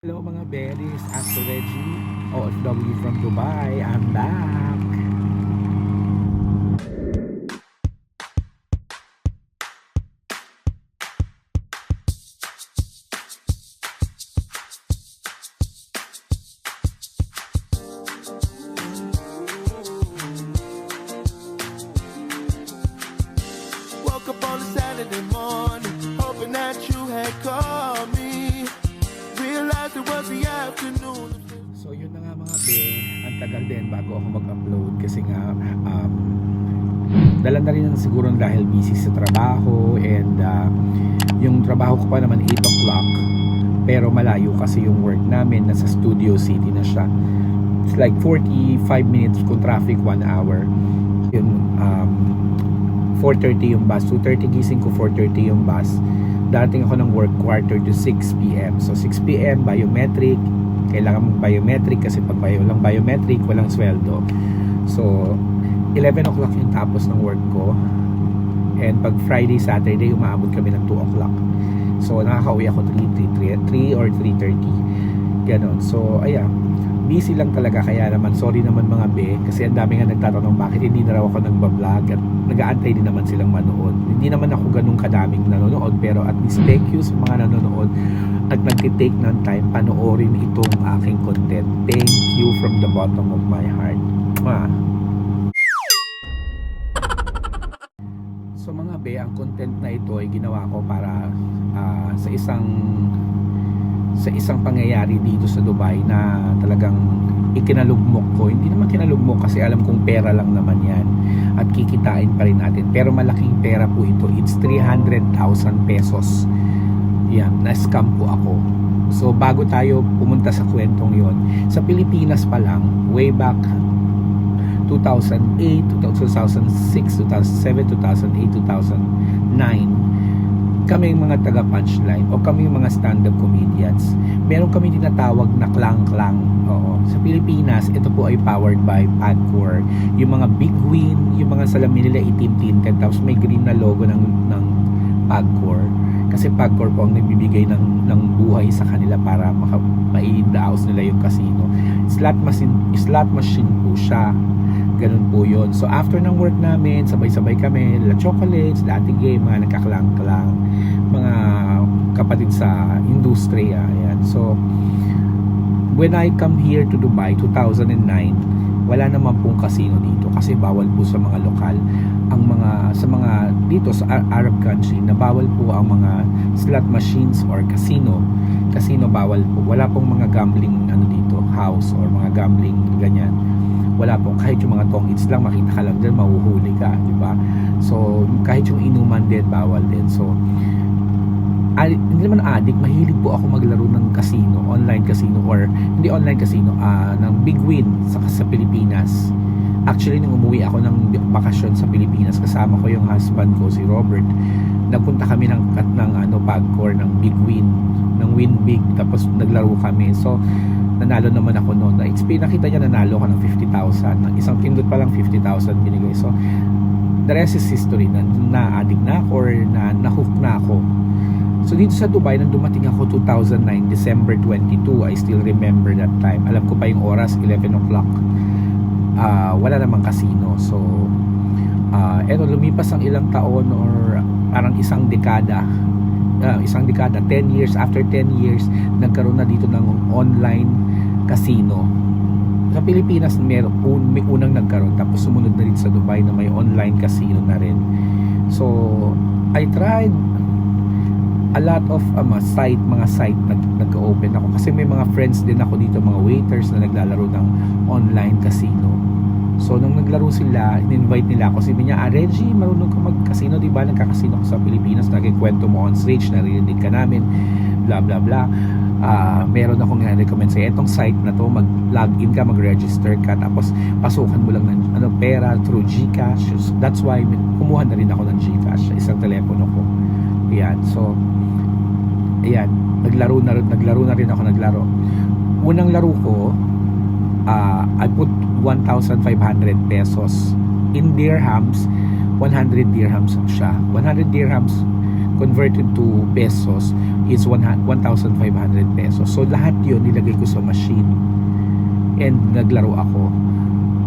Hello mga berries, Astro Reggie, OFW from Dubai. I'm back. Woke up on a Saturday morning, hoping that you had called me. Realized it was the afternoon. So yun na nga mga be, ang tagal din bago ako mag-upload kasi nga dala na rin siguro dahil busy sa trabaho and yung trabaho ko pa naman 8 o'clock pero malayo kasi yung work namin, nasa Studio City na siya. It's like 45 minutes kung traffic, 1 hour. Yun, 4:30 yung bus, 2:30 gising ko, 4:30 yung bus. Dating ako ng work quarter to 6 p.m. So 6 p.m. biometric, kailangan mong biometric kasi pag walang biometric walang sweldo. So 11 o'clock yung tapos ng work ko, and pag Friday, Saturday umaabot kami ng 2 o'clock. So nakakauwi ako 3 or 3:30 ganon. So ayan, busy lang talaga, kaya naman sorry naman mga be, kasi ang dami nga nagtatanong bakit hindi na raw ako nagbablog at nag-aantay din naman silang manood. Hindi naman ako ganun kadaming nanonood, pero at least thank you sa mga nanonood at nagtitake ng time panoorin itong aking content. Thank you from the bottom of my heart. So mga be, ang content na ito ay ginawa ko para sa isang pangyayari dito sa Dubai na talagang ikinalugmok ko. Hindi naman kinalugmok kasi alam kong pera lang naman yan at kikitain pa rin natin, pero malaking pera po ito. It's 300,000 pesos. Yan, na-scam po ako. So bago tayo pumunta sa kwentong yon, sa Pilipinas pa lang, way back 2008, 2006, 2007, 2008, 2009, kami yung mga taga-punchline o kami yung mga stand-up comedians, meron kami tinatawag na klang-klang. Oo. Sa Pilipinas, ito po ay powered by Pagcor. Yung mga big win, yung mga salamin nila itim-tinted, tapos may green na logo ng Pagcor. Kasi Pagcor po ang nagbibigay ng buhay sa kanila para mai-daos nila yung casino. Slot machine po siya. Ganun po yun. So after ng work namin, sabay-sabay kami, la chocolates, lating game, mga nagkaklang-klang, mga kapatid sa industriya. Ayan. So when I come here to Dubai 2009, wala naman pong casino dito kasi bawal po sa mga lokal. Sa mga dito sa Arab country, na bawal po ang mga slot machines or casino. Casino bawal po. Wala pong mga gambling dito, house or mga gambling ganyan. Wala po, kahit yung mga tong-its lang, makita ka lang dyan, mahuhuli ka, di ba? So kahit yung inuman din, bawal din. So hindi naman addict, mahilig po ako maglaro ng casino, online casino, or hindi online casino, ng big win sa Pilipinas. Actually, nung umuwi ako ng bakasyon sa Pilipinas, kasama ko yung husband ko, si Robert, nagpunta kami ng Pagcor, ng big win, ng win big, tapos naglaro kami. So nanalo naman ako noon. Nakita niya nanalo ko ng 50,000. Ng isang pindot pa lang 50,000 binigay. So the rest is history. Na-addict na ako or na-hook na ako. So dito sa Dubai, nang dumating ako 2009, December 22, I still remember that time. Alam ko pa yung oras, 11 o'clock. Wala namang casino. So eto, lumipas ang ilang taon or parang isang dekada, 10 years. After 10 years, nagkaroon na dito ng online casino. Sa Pilipinas may unang nagkaroon, tapos sumunod na rin sa Dubai na may online casino na rin. So I tried a lot of mga site nag-open ako kasi may mga friends din ako dito, mga waiters na naglalaro ng online casino. So nung naglaro sila, in-invite nila ako. Sabi niya, Reggie, marunong ka mag-casino, di ba? Nagka-casino ko sa Pilipinas, nagkikwento mo on stage, naririnig ka namin, bla bla bla. Meron akong recommend sa itong site na to, mag-login ka, mag-register ka, tapos pasukan mo lang ng pera through GCash. That's why kumuha na rin ako ng GCash sa isang telepono ko. Ayan. So ayan, naglaro na rin ako. Unang laro ko, I put 1,500 pesos in dirhams. 100 dirhams siya. 100 dirhams converted to pesos, is 1,500 pesos. So lahat yun nilagay ko sa machine and naglaro ako.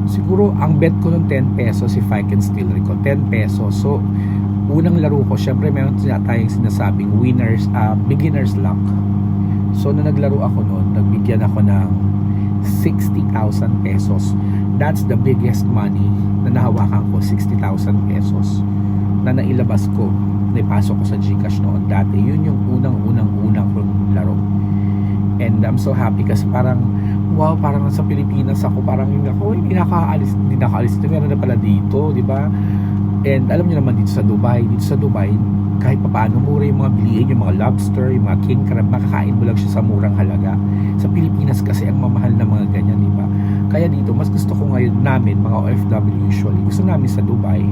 Siguro ang bet ko ng 10 pesos, if I can still recall, 10 pesos. So unang laro ko, syempre meron tayong sinasabing beginner's luck. So na naglaro ako noon, nagbigyan ako ng 60,000 pesos. That's the biggest money na nahawakan ko, 60,000 pesos na nailabas ko, naipasok ko sa GCash noon dati. Yun yung unang kong laro. And I'm so happy kasi parang wow, parang sa Pilipinas ako, parang hindi nakaalis ito, meron na pala dito, di ba? And alam niyo naman dito sa Dubai, kahit papaano mura yung mga bilihin, yung mga lobster, yung mga king crab, makakain mo lang siya sa murang halaga. Sa Pilipinas kasi ang mamahal na mga ganyan, di ba? Kaya dito, mas gusto ko ngayon namin, mga OFW usually, gusto namin sa Dubai.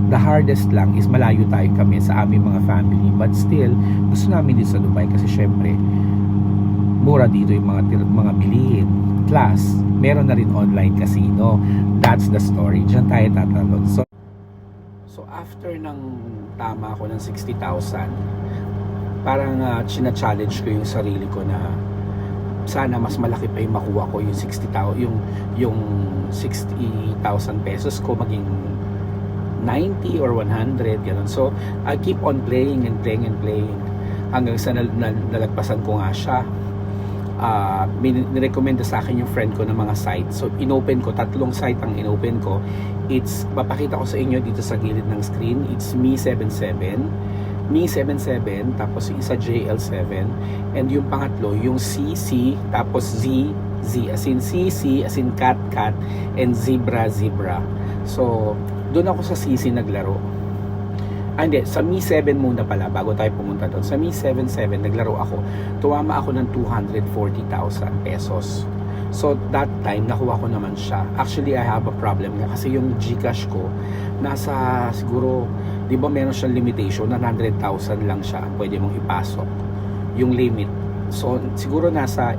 The hardest lang is malayo tayo kami sa aming mga family, but still, gusto namin din sa Dubai kasi syempre, mura dito yung mga bilihin. Plus, meron na rin online casino. That's the story. Diyan tayo tatalon. So after ng tama ko ng 60,000, parang china-challenge ko yung sarili ko na sana mas malaki pa yung makuha ko, yung 60,000, yung 60,000 pesos ko maging 90 or 100 ganun. So I keep on playing hanggang sa nalagpasan ko nga siya. Nirekomenda sa akin yung friend ko ng mga site. So inopen ko, 3 site ang inopen ko. It's, papakita ko sa inyo dito sa gilid ng screen. It's Me77, tapos yung isa JL7, and yung pangatlo yung CC, tapos Z as in CC, as in cat, and zebra. So doon ako sa CC naglaro. Hindi, sa Me7 muna pala bago tayo pumunta doon. Sa Me77 naglaro ako. Tuwama ako ng 240,000 pesos. So that time nakuha ko naman siya. Actually I have a problem nga kasi yung GCash ko nasa siguro, di ba meron siyang limitation na 100,000 lang siya pwede mong ipasok yung limit. So siguro nasa,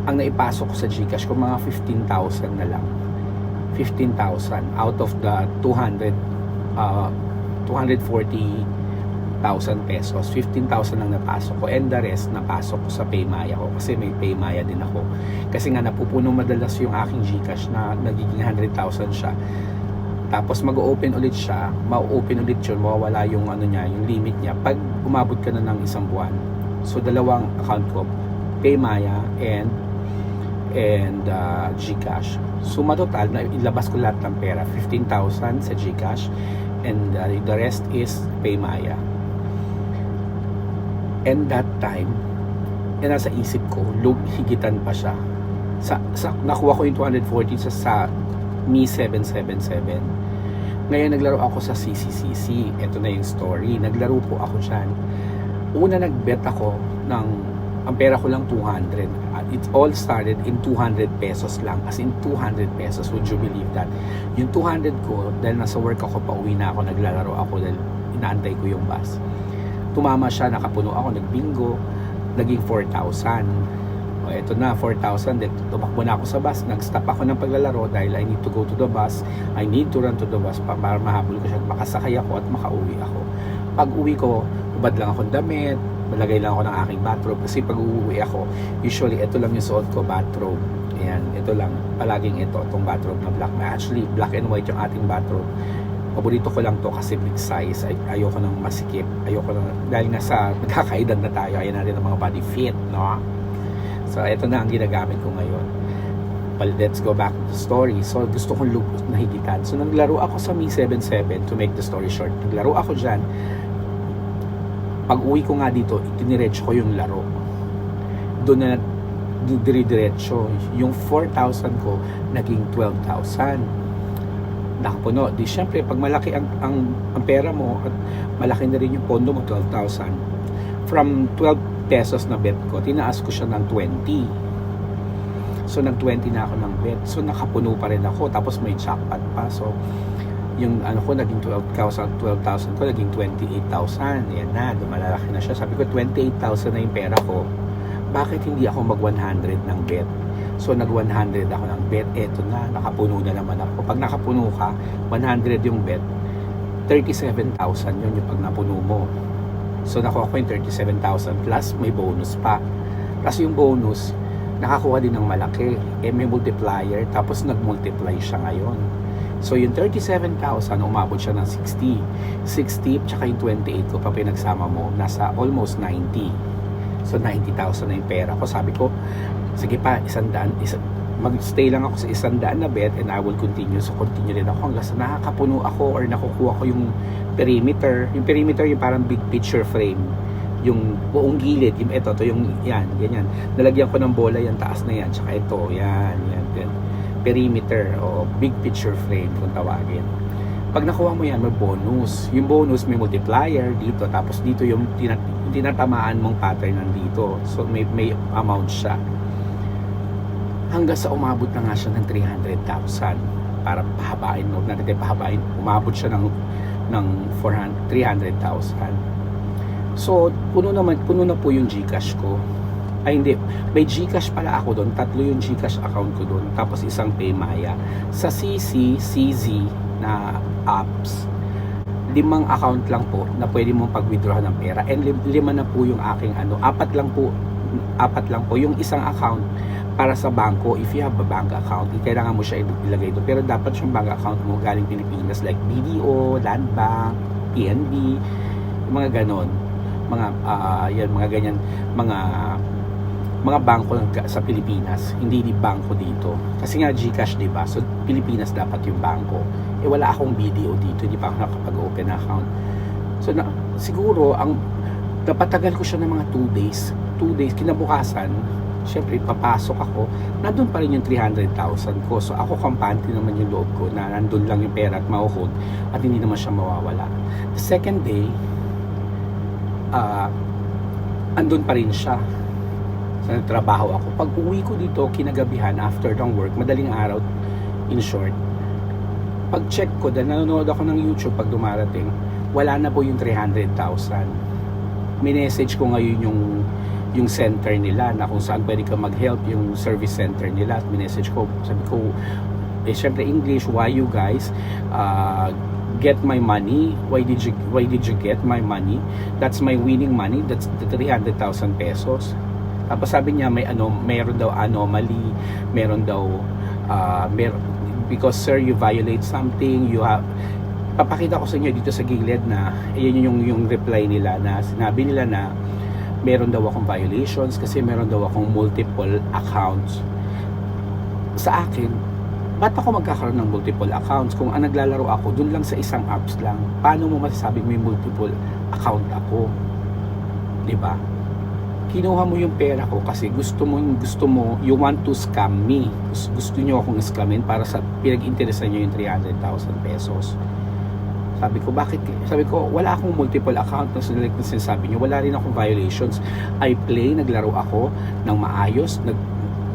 ang naipasok ko sa GCash ko mga 15,000 na lang. 15,000 out of the 240,000 pesos. 15,000 lang napasok ko, and the rest napasok ko sa Paymaya ko kasi may Paymaya din ako. Kasi nga napupuno madalas yung aking GCash na nagiging 100,000 siya. Tapos mag-open ulit siya, ma-open ulit yun, mawawala yung ano niya, yung limit niya pag umabot ka na ng isang buwan. So dalawang account ko, Paymaya and GCash. Suma total na ilabas ko lahat ng pera, 15,000 sa GCash, and the rest is Paymaya. And that time, nasa isip ko, higitan pa siya. Nakuha ko yung 240 sa Me777. Ngayon naglaro ako sa CCCC. Ito na yung story. Naglaro po ako dyan. Una nagbet ako ng, ang pera ko lang 200. It all started in 200 pesos lang. As in 200 pesos. Would you believe that? Yung 200 ko, dahil nasa work ako, pauwi na ako, naglalaro ako dahil inaantay ko yung bus. Tumama siya, nakapuno ako, nagbingo, naging 4,000. O eto na, 4,000. Then tumakbo na ako sa bus, nag-stop ako ng paglalaro dahil I need to go to the bus. I need to run to the bus para mahabol ko siya at makasakay ako at makauwi ako. Pag uwi ko, ubad lang akong damit, malagay lang ako ng aking bathrobe kasi pag uuwi ako, usually ito lang yung suot ko, bathrobe. Ayan, ito lang, palaging itong bathrobe na black. Actually, black and white yung ating bathrobe. Paborito ko lang to kasi big size. Ayoko nang masikip. Ayoko nang, dahil nga sa nagkakaedad na tayo, ayaw natin ng mga body fit, no? So, ito na ang ginagamit ko ngayon. But let's go back to the story. So, gusto kong nahigitan. So, naglaro ako sa Me77 to make the story short. Naglaro ako dyan. Pag uwi ko nga dito, itiniretso ko yung laro. Doon na dire-diretso. Yung 4,000 ko, naging 12,000. Nakapuno. Di syempre, pag malaki ang pera mo at malaki na rin yung pondo mo, 12,000. From 12 pesos na bet ko, tinaas ko siya ng 20. So, nag-20 na ako ng bet. So, nakapuno pa rin ako. Tapos, may jackpot pa. So, yung ano ko, naging 12,000 ko, naging 28,000. Yan na, dumalalaki na siya. Sabi ko, 28,000 na yung pera ko. Bakit hindi ako mag-100 ng bet? So, nag-100 ako ng bet. Eto na, nakapuno na naman ako. Pag nakapuno ka, 100 yung bet, 37,000 yun yung pag napuno mo. So nakuha ko yung 37,000 plus may bonus pa. Plus yung bonus, nakakuha din ng malaki. May multiplier, tapos nag-multiply siya ngayon. So yung 37,000, umabot siya ng 60. 60, tsaka yung 28 ko pa pinagsama mo, nasa almost 90. So 90,000 na yung pera ko. Sabi ko, sige pa, mag-stay lang ako sa 100 na bet and I will continue. So continue rin ako hanggang sa nakakapuno ako or nakukuha ko yung perimeter. Yung perimeter yung parang big picture frame. Yung buong gilid, yung ito, yung yan, ganyan. Nalagyan ko ng bola yan, taas na yan. Tsaka ito, yan. Perimeter o big picture frame kung tawagin. Pag nakuha mo yan, may bonus. Yung bonus may multiplier dito, tapos dito yung tinatamaan mong pattern nandito. So may amount siya. Hanggang sa umabot na nga siya ng 300,000 para pahabain, no? Natin pahabain, umabot siya ng 300,000. So, puno na po yung GCash ko. Ay hindi, may GCash pala ako doon. 3 yung GCash account ko doon. Tapos isang Paymaya. Sa CZ na apps, 5 account lang po na pwede mong pag-withdraw ng pera. And 5 na po yung aking 4 lang po yung isang account para sa bangko. If you have a bank account, kailangan mo siya ilagay doon. Pero dapat yung bank account mo galing Pilipinas like BDO, Land Bank, PNB, mga ganon. Mga ganyan, mga bangko sa Pilipinas, hindi bangko dito. Kasi nga GCash, di ba? So Pilipinas dapat yung bangko. Wala akong BDO dito, hindi pa ako nakapag-open account. So siguro napatagal ko siya ng mga 2 days. 2 days kinabukasan, syempre papasok ako, nandun pa rin yung 300,000 ko. So ako kampante naman yung loob ko na nandun lang yung pera at mahuhod at hindi naman siya mawawala. The second day, andun pa rin siya. So nagtrabaho ako. Pag uwi ko dito kinagabihan after ng work, madaling araw, in short, pag check ko, dahil nanonood ako ng YouTube pag dumarating, wala na po yung 300,000. Minessage ko ngayon yung center nila na kung saan pwede ka mag-help, yung service center nila, at minessage ko, sabi ko, syempre English, why you guys get my money? Why did you get my money? That's my winning money. That's the 300,000 pesos. Tapos sabi niya meron daw anomaly, because sir, you violate something, you have. Papakita ko sa inyo dito sa gilid na yun yung reply nila, na sinabi nila na meron daw akong violations kasi meron daw akong multiple accounts. Sa akin, ba't ako magkakaroon ng multiple accounts kung ang naglalaro ako dun lang sa isang apps lang? Paano mo masasabing may multiple account ako? Diba? Kinuha mo yung pera ko kasi gusto mo, you want to scam me. Gusto nyo akong scamin para sa pinag-interesan nyo yung 300,000 pesos. Sabi ko, bakit? Sabi ko, wala akong multiple account na sinasabi nyo. Wala rin akong violations. I play, naglaro ako ng maayos,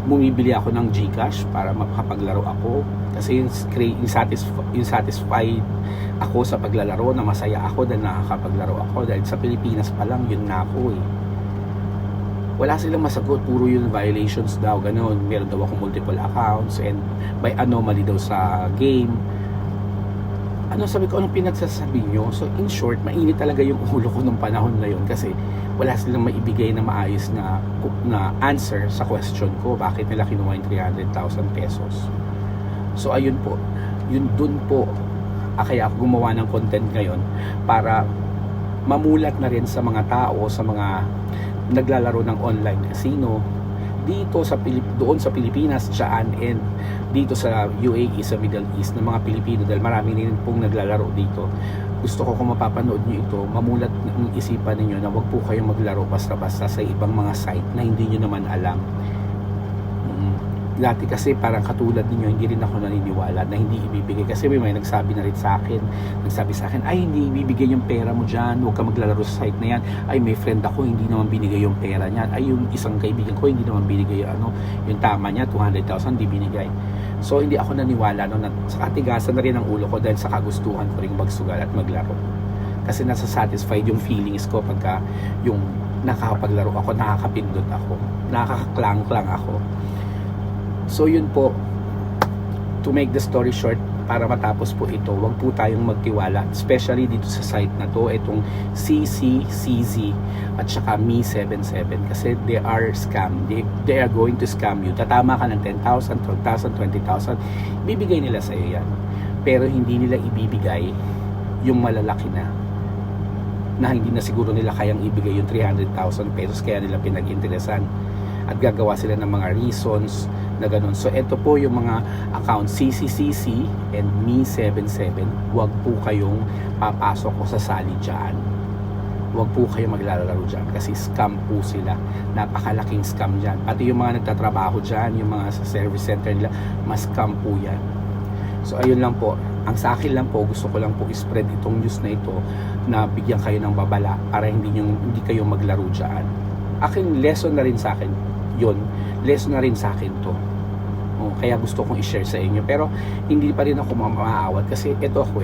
bumibili ako ng GCash para makapaglaro ako kasi yung satisfied ako sa paglalaro, na masaya ako dahil nakakapaglaro ako, dahil sa Pilipinas pa lang yun na ako eh. Wala silang masagot, puro yun violations daw, ganun. Meron daw akong multiple accounts and by anomaly daw sa game. Sabi ko, anong pinagsasabi nyo? So in short, mainit talaga yung ulo ko nung panahon na yun kasi wala silang maibigay na maayos na answer sa question ko, bakit nila kinuha yung 300,000 pesos. So ayun po, dun po kaya ako gumawa ng content ngayon para mamulat na rin sa mga tao, sa mga naglalaro ng online casino dito doon sa Pilipinas, dyan, and dito sa UAE, sa Middle East, ng mga Pilipino, dahil marami rin pong naglalaro dito. Gusto ko kung mapapanood nyo ito, mamulat ng isipan ninyo na wag po kayong maglaro basta-basta sa ibang mga site na hindi nyo naman alam. Dati kasi parang katulad ninyo, hindi rin ako naniniwala na hindi ibibigay, kasi may nagsabi na rin sa akin, ay hindi ibibigay yung pera mo dyan, huwag ka maglalaro sa site na yan. Ay may friend ako, hindi naman binigay yung pera niyan. Ay yung isang kaibigan ko, hindi naman binigay yung tama niya, 200,000 hindi binigay. So hindi ako naniwala sa katigasan na rin ang ulo ko dahil sa kagustuhan ko rin magsugal at maglaro, kasi nasa satisfied yung feelings ko pagka yung nakakapaglaro ako, nakakapindot ako, nakakaklang-klang ako. So yun po, to make the story short, para matapos po ito, wag po tayong magtiwala, especially dito sa site na to, itong CCCZ at saka Me77, kasi they are scam. They are going to scam you. Tatama ka ng 10,000, 12,000, 20,000, bibigay nila sa iyo yan. Pero hindi nila ibibigay yung malalaki na hindi na siguro nila kayang ibigay yung 300,000 pesos, kaya nila pinag-interesan at gagawa sila ng mga reasons na ganun. So ito po yung mga account CCCC and Me77, wag po kayong papasok o sasali dyan, wag po kayong maglalaro dyan kasi scam po sila, napakalaking scam dyan. Pati yung mga nagtatrabaho dyan, yung mga sa service center nila, mas scam po yan. So ayun lang po, ang sa akin lang po, gusto ko lang po i-spread itong news na ito, na bigyan kayo ng babala para hindi kayo maglaro dyan. Aking lesson na rin sa akin yun, lesson na rin sa akin to. Kaya gusto kong i-share sa inyo, pero hindi pa rin ako maaawat kasi ito ako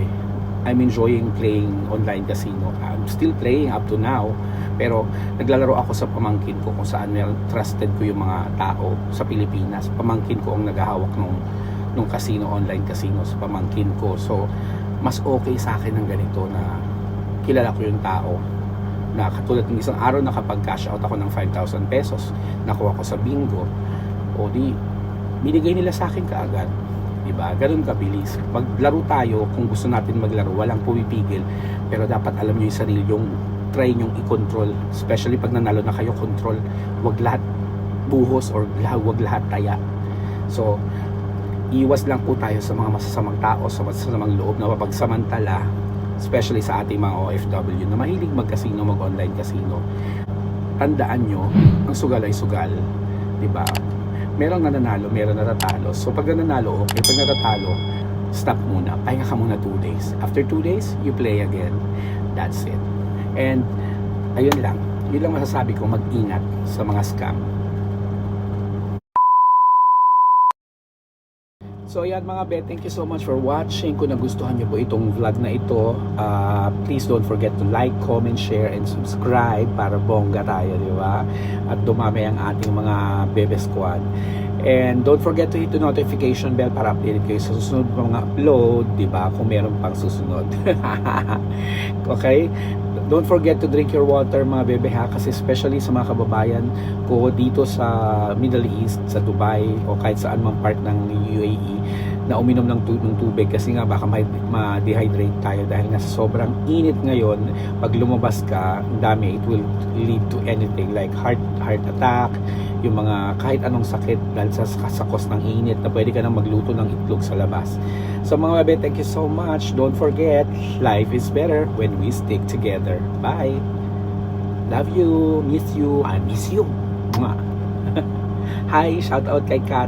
I'm enjoying playing online casino. I'm still playing up to now, pero naglalaro ako sa pamangkin ko kung saan trusted ko yung mga tao sa Pilipinas. Pamangkin ko ang naghahawak nung casino, online casino, sa pamangkin ko. So mas okay sa akin ng ganito na kilala ko yung tao, na katulad ng isang araw na kapag cash out ako ng 5,000 pesos, nakuha ko sa bingo, o di binigay nila sa akin kaagad, diba? Ganun kabilis. Maglaro tayo, kung gusto natin maglaro, walang pumipigil, pero dapat alam nyo yung sarili, yung try nyong i-control, especially pag nanalo na kayo, control, wag lahat buhos or wag lahat taya. So iwas lang po tayo sa mga masasamang tao, sa masasamang loob na mapagsamantala, especially sa ating mga OFW na mahilig mag-casino, mag-online casino. Tandaan nyo, ang sugal ay sugal, diba? Merong nananalo, meron natatalo. So pag nananalo, okay. Pag natatalo, stop muna. Pahinga ka muna 2 days. After 2 days, you play again. That's it. And ayun lang. Yun lang masasabi ko, mag-ingat sa mga scam. So ayan mga bet, thank you so much for watching. Kung nagustuhan niyo po itong vlog na ito, please don't forget to like, comment, share, and subscribe para bongga tayo, di ba? At dumami ang ating mga Bebe Squad. And don't forget to hit the notification bell para update kayo sa susunod mga upload, di ba? Kung meron pang susunod. Okay? Don't forget to drink your water mga bebe ha, kasi especially sa mga kababayan ko dito sa Middle East, sa Dubai o kahit saan mang part ng UAE na uminom ng tubig kasi nga baka ma-dehydrate tayo dahil nga sa sobrang init ngayon. Pag lumabas ka, ang dami, it will lead to anything like heart attack, yung mga kahit anong sakit dahil sa cost ng init na pwede ka nang magluto ng itlog sa labas. So mga bebe, thank you so much. Don't forget, life is better when we stick together. Bye! Love you, miss you, I miss you. Hi, shout out kay Kat.